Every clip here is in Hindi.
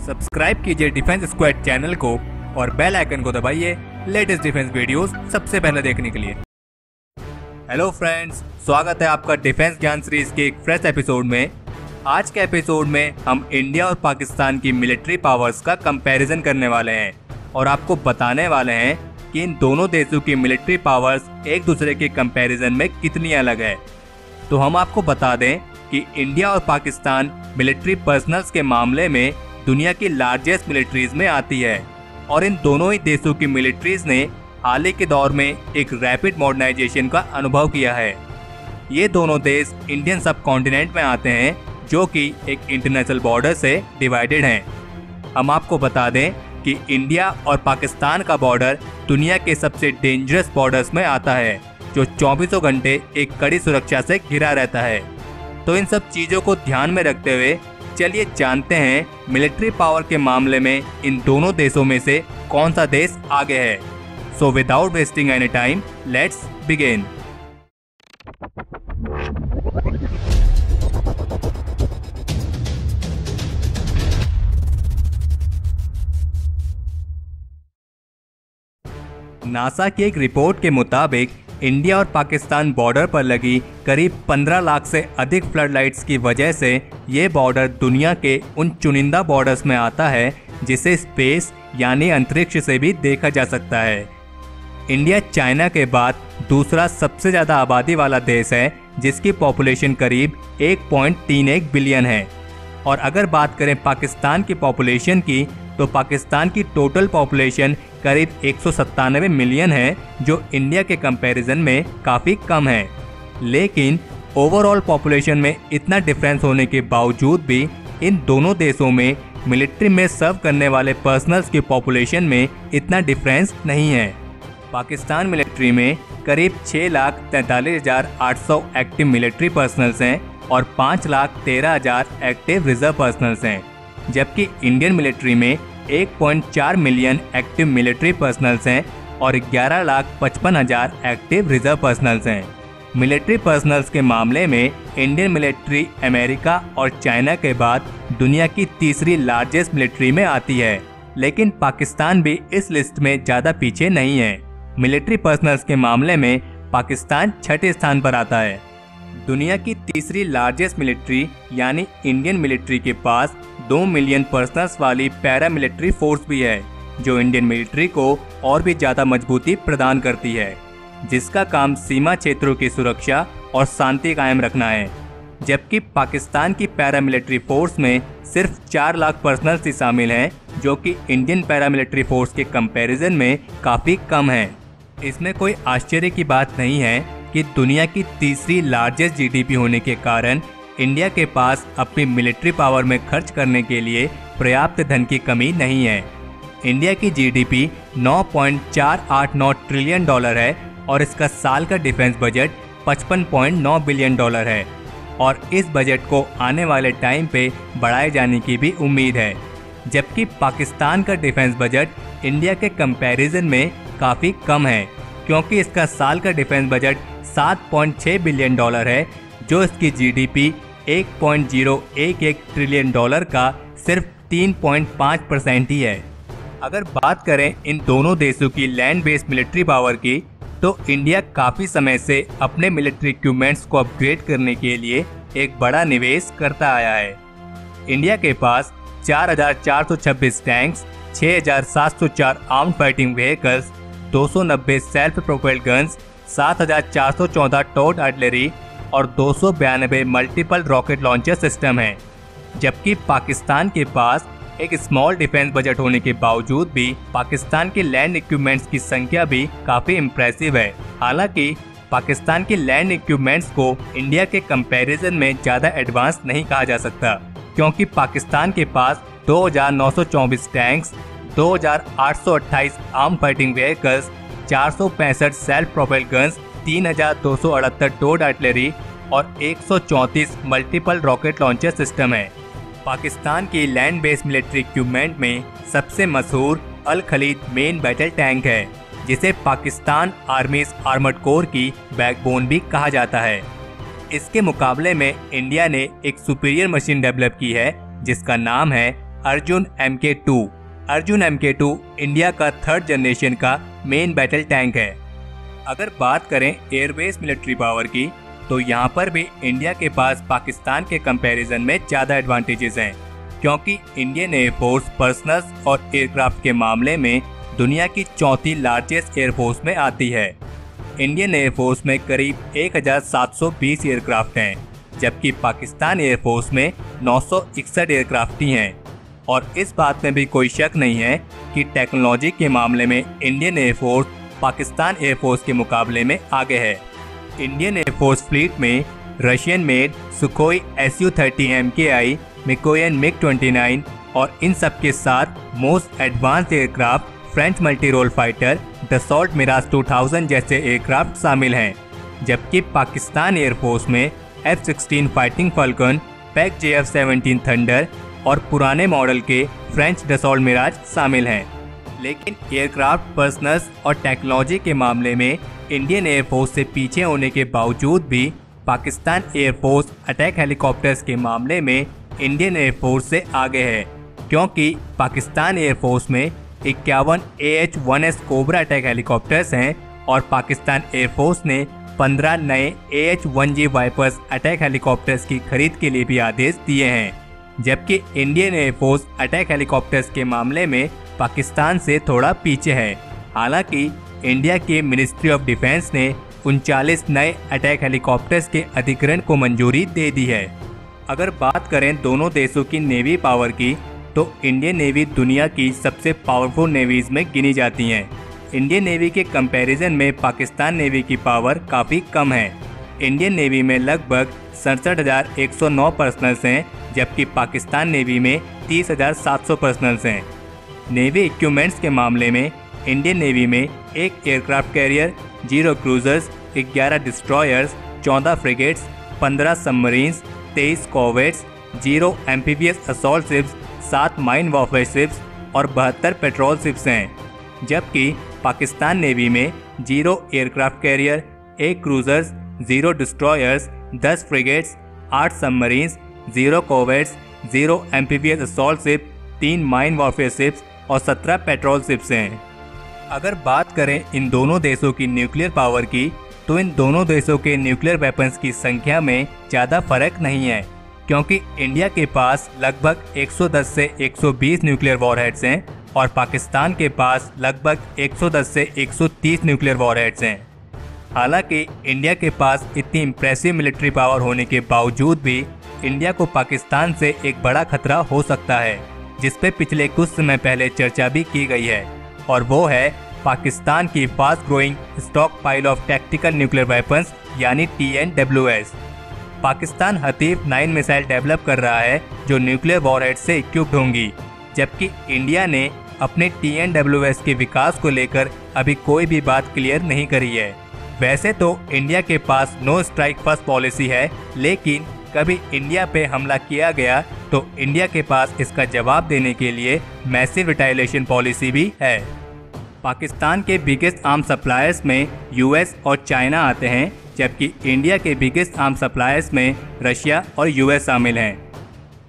सब्सक्राइब कीजिए डिफेंस स्क्वाड चैनल को और बेल आइकन को दबाइए लेटेस्ट डिफेंस वीडियोस सबसे पहले देखने के लिए। हेलो फ्रेंड्स, स्वागत है आपका डिफेंस ज्ञान सीरीज के एक फ्रेश एपिसोड में। आज के एपिसोड में हम इंडिया और पाकिस्तान की मिलिट्री पावर्स का कंपैरिजन करने वाले हैं और आपको बताने वाले हैं कि इन दोनों देशों की मिलिट्री पावर्स एक दूसरे के कंपैरिजन में कितनी अलग है। तो हम आपको बता दें कि इंडिया और पाकिस्तान मिलिट्री पर्सनल्स के मामले में दुनिया की लार्जेस्ट मिलिट्रीज में आती है और इन दोनों ही देशों की मिलिट्रीज ने हाल ही के दौर में एक रैपिड मॉडर्नाइजेशन का अनुभव किया है। ये दोनों देश इंडियन सब कॉन्टिनेंट में आते हैं जो कि एक इंटरनेशनल बॉर्डर से डिवाइडेड हैं। हम आपको बता दें कि इंडिया और पाकिस्तान का बॉर्डर दुनिया के सबसे डेंजरस बॉर्डर्स में आता है जो 24 घंटे एक कड़ी सुरक्षा से घिरा रहता है। तो इन सब चीज़ों को ध्यान में रखते हुए चलिए जानते हैं मिलिट्री पावर के मामले में इन दोनों देशों में से कौन सा देश आगे है। So without wasting any time, let's begin. NASA की एक रिपोर्ट के मुताबिक इंडिया और पाकिस्तान बॉर्डर पर लगी करीब 15 लाख से अधिक फ्लड लाइट्स की वजह से ये बॉर्डर दुनिया के उन चुनिंदा बॉर्डर्स में आता है जिसे स्पेस यानी अंतरिक्ष से भी देखा जा सकता है। इंडिया चाइना के बाद दूसरा सबसे ज़्यादा आबादी वाला देश है जिसकी पॉपुलेशन करीब 1.31 बिलियन है। और अगर बात करें पाकिस्तान की पॉपुलेशन की तो पाकिस्तान की टोटल पॉपुलेशन करीब 197 मिलियन है जो इंडिया के कंपैरिजन में काफ़ी कम है। लेकिन ओवरऑल पॉपुलेशन में इतना डिफरेंस होने के बावजूद भी इन दोनों देशों में मिलिट्री में सर्व करने वाले पर्सनल्स की पॉपुलेशन में इतना डिफरेंस नहीं है। पाकिस्तान मिलिट्री में करीब 6,43,800 एक्टिव मिलिट्री पर्सनल्स हैं और 5,13,000 एक्टिव रिजर्व पर्सनल्स हैं, जबकि इंडियन मिलिट्री में 1.4 मिलियन एक्टिव मिलिट्री पर्सनल्स हैं और 11,55,000 एक्टिव रिजर्व पर्सनल्स हैं। मिलिट्री पर्सनल्स के मामले में इंडियन मिलिट्री अमेरिका और चाइना के बाद दुनिया की तीसरी लार्जेस्ट मिलिट्री में आती है, लेकिन पाकिस्तान भी इस लिस्ट में ज़्यादा पीछे नहीं है। मिलिट्री पर्सनल्स के मामले में पाकिस्तान छठे स्थान पर आता है। दुनिया की तीसरी लार्जेस्ट मिलिट्री यानी इंडियन मिलिट्री के पास 2 मिलियन पर्सनल्स वाली पैरा मिलिट्री फोर्स भी है जो इंडियन मिलिट्री को और भी ज़्यादा मजबूती प्रदान करती है, जिसका काम सीमा क्षेत्रों की सुरक्षा और शांति कायम रखना है। जबकि पाकिस्तान की पैरा मिलिट्री फोर्स में सिर्फ 4 लाख पर्सनल्स ही शामिल हैं जो कि इंडियन पैरा मिलिट्री फोर्स के कंपैरिजन में काफ़ी कम है। इसमें कोई आश्चर्य की बात नहीं है कि दुनिया की तीसरी लार्जेस्ट जीडीपी होने के कारण इंडिया के पास अपनी मिलिट्री पावर में खर्च करने के लिए पर्याप्त धन की कमी नहीं है। इंडिया की जीडीपी 9.489 ट्रिलियन डॉलर है और इसका साल का डिफेंस बजट 55.9 बिलियन डॉलर है और इस बजट को आने वाले टाइम पे बढ़ाए जाने की भी उम्मीद है। जबकि पाकिस्तान का डिफेंस बजट इंडिया के कंपैरिजन में काफ़ी कम है क्योंकि इसका साल का डिफेंस बजट 7.6 बिलियन डॉलर है जो इसकी जीडीपी 1.011 ट्रिलियन डॉलर का सिर्फ 3.5% ही है। अगर बात करें इन दोनों देशों की लैंड बेस्ड मिलिट्री पावर की तो इंडिया काफ़ी समय से अपने मिलिट्री इक्विपमेंट्स को अपग्रेड करने के लिए एक बड़ा निवेश करता आया है। इंडिया के पास 4,426 tanks, 6,704 arm fighting vehicles, 290 self propelled guns, 7,414 towed artillery और 292 मल्टीपल रॉकेट लॉन्चर सिस्टम हैं। जबकि पाकिस्तान के पास एक स्मॉल डिफेंस बजट होने के बावजूद भी पाकिस्तान के लैंड इक्विपमेंट्स की संख्या भी काफ़ी इम्प्रेसिव है। हालांकि पाकिस्तान के लैंड इक्विपमेंट्स को इंडिया के कंपैरिजन में ज़्यादा एडवांस नहीं कहा जा सकता क्योंकि पाकिस्तान के पास 2,924 tanks, 2,828 arm fighting vehicles, 465 self propelled guns, 3,278 towed artillery और 134 मल्टीपल रॉकेट लॉन्चर सिस्टम है। पाकिस्तान की लैंड बेस्ड मिलिट्री इक्विपमेंट में सबसे मशहूर अल खलीद मेन बैटल टैंक है जिसे पाकिस्तान आर्मीज आर्मर्ड कोर की बैकबोन भी कहा जाता है। इसके मुकाबले में इंडिया ने एक सुपीरियर मशीन डेवलप की है जिसका नाम है Arjun MK2। Arjun MK2 India का 3rd जनरेशन का मेन बैटल टैंक है। अगर बात करें एयरबेस मिलिट्री पावर की, तो यहाँ पर भी इंडिया के पास पाकिस्तान के कंपैरिजन में ज़्यादा एडवांटेजेस हैं, क्योंकि इंडियन एयरफोर्स पर्सनल्स और एयरक्राफ्ट के मामले में दुनिया की 4थी लार्जेस्ट एयरफोर्स में आती है। इंडियन एयरफोर्स में करीब 1720 एयरक्राफ्ट हैं, जबकि पाकिस्तान एयरफोर्स में 961 एयरक्राफ्ट ही हैं। और इस बात में भी कोई शक नहीं है कि टेक्नोलॉजी के मामले में इंडियन एयरफोर्स पाकिस्तान एयरफोर्स के मुकाबले में आगे है। इंडियन एयरफोर्स फ्लीट में Russian made Sukhoi Su-30 MKI, Mikoyan MiG-29 और इन सब के साथ most advanced aircraft French multi role fighter Dassault Mirage 2000 जैसे एयरक्राफ्ट शामिल हैं, जबकि पाकिस्तान एयरफोर्स में F-16 fighting falcon, pack JF-17 thunder और पुराने मॉडल के फ्रेंच दसॉल्ट मिराज शामिल हैं। लेकिन एयरक्राफ्ट पर्सनल्स और टेक्नोलॉजी के मामले में इंडियन एयरफोर्स से पीछे होने के बावजूद भी पाकिस्तान एयरफोर्स अटैक हेलीकॉप्टर्स के मामले में इंडियन एयरफोर्स से आगे है, क्योंकि पाकिस्तान एयरफोर्स में 51 AH-1S कोबरा अटैक हेलीकॉप्टर्स हैं और पाकिस्तान एयरफोर्स ने 15 नए AH-1G वाइपर्स अटैक हेलीकॉप्टर्स की खरीद के लिए भी आदेश दिए हैं, जबकि इंडियन एयरफोर्स अटैक हेलीकॉप्टर्स के मामले में पाकिस्तान से थोड़ा पीछे है। हालांकि इंडिया के मिनिस्ट्री ऑफ डिफेंस ने 39 नए अटैक हेलीकॉप्टर्स के अधिग्रहण को मंजूरी दे दी है। अगर बात करें दोनों देशों की नेवी पावर की, तो इंडियन नेवी दुनिया की सबसे पावरफुल नेवीज में गिनी जाती हैं। इंडियन नेवी के कंपैरिजन में पाकिस्तान नेवी की पावर काफ़ी कम है। इंडियन नेवी में लगभग 67,109 पर्सनल्स हैं, जबकि पाकिस्तान नेवी में 30,700 पर्सनल्स हैं। नेवी इक्विपमेंट्स के मामले में इंडियन नेवी में 1 aircraft carrier, 0 cruisers, 11 destroyers, 14 frigates, 15 submarines, 23 corvettes, 0 amphibious assault ships, 7 mine warfare ships और 72 पेट्रोल शिप्स हैं, जबकि पाकिस्तान नेवी में 0 aircraft carrier, 1 cruisers, 0 destroyers, 10 frigates, 8 submarines, 0 corvettes, 0 amphibious assault ship, 3 mine warfare ships और 17 पेट्रोल शिप्स हैं। अगर बात करें इन दोनों देशों की न्यूक्लियर पावर की, तो इन दोनों देशों के न्यूक्लियर वेपन्स की संख्या में ज़्यादा फर्क नहीं है, क्योंकि इंडिया के पास लगभग 110 से 120 न्यूक्लियर वॉरहेड्स हैं और पाकिस्तान के पास लगभग 110 से 130 न्यूक्लियर वॉरहेड्स हैं। हालांकि इंडिया के पास इतनी इम्प्रेसिव मिलिट्री पावर होने के बावजूद भी इंडिया को पाकिस्तान से एक बड़ा खतरा हो सकता है, जिस पे पिछले कुछ समय पहले चर्चा भी की गई है, और वो है पाकिस्तान की fast growing stock pile of tactical nuclear weapons यानी TNWS। पाकिस्तान हतीफ 9 मिसाइल डेवलप कर रहा है जो न्यूक्लियर वॉरहेड से इक्विप्ड होंगी, जबकि इंडिया ने अपने TNWS के विकास को लेकर अभी कोई भी बात क्लियर नहीं करी है। वैसे तो इंडिया के पास नो स्ट्राइक फर्स्ट पॉलिसी है, लेकिन कभी इंडिया पे हमला किया गया तो इंडिया के पास इसका जवाब देने के लिए मैसिव रिटालिएशन पॉलिसी भी है। पाकिस्तान के बिगेस्ट आर्म सप्लायर्स में US और चाइना आते हैं, जबकि इंडिया के बिगेस्ट आर्म सप्लायर्स में रशिया और US शामिल हैं।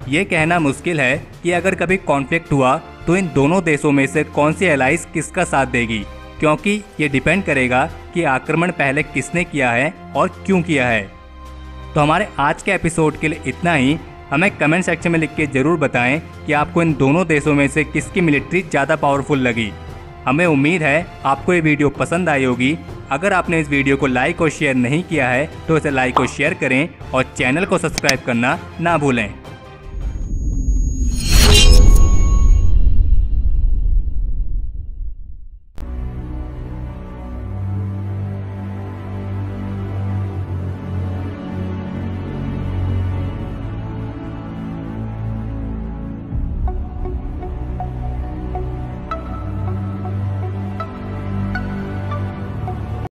ये कहना मुश्किल है कि अगर कभी कॉन्फ्लिक्ट हुआ तो इन दोनों देशों में से कौन सी एलाइज किसका साथ देगी, क्योंकि ये डिपेंड करेगा कि आक्रमण पहले किसने किया है और क्यों किया है। तो हमारे आज के एपिसोड के लिए इतना ही। हमें कमेंट सेक्शन में लिख के ज़रूर बताएं कि आपको इन दोनों देशों में से किसकी मिलिट्री ज़्यादा पावरफुल लगी। हमें उम्मीद है आपको ये वीडियो पसंद आई होगी। अगर आपने इस वीडियो को लाइक और शेयर नहीं किया है तो इसे लाइक और शेयर करें और चैनल को सब्सक्राइब करना ना भूलें।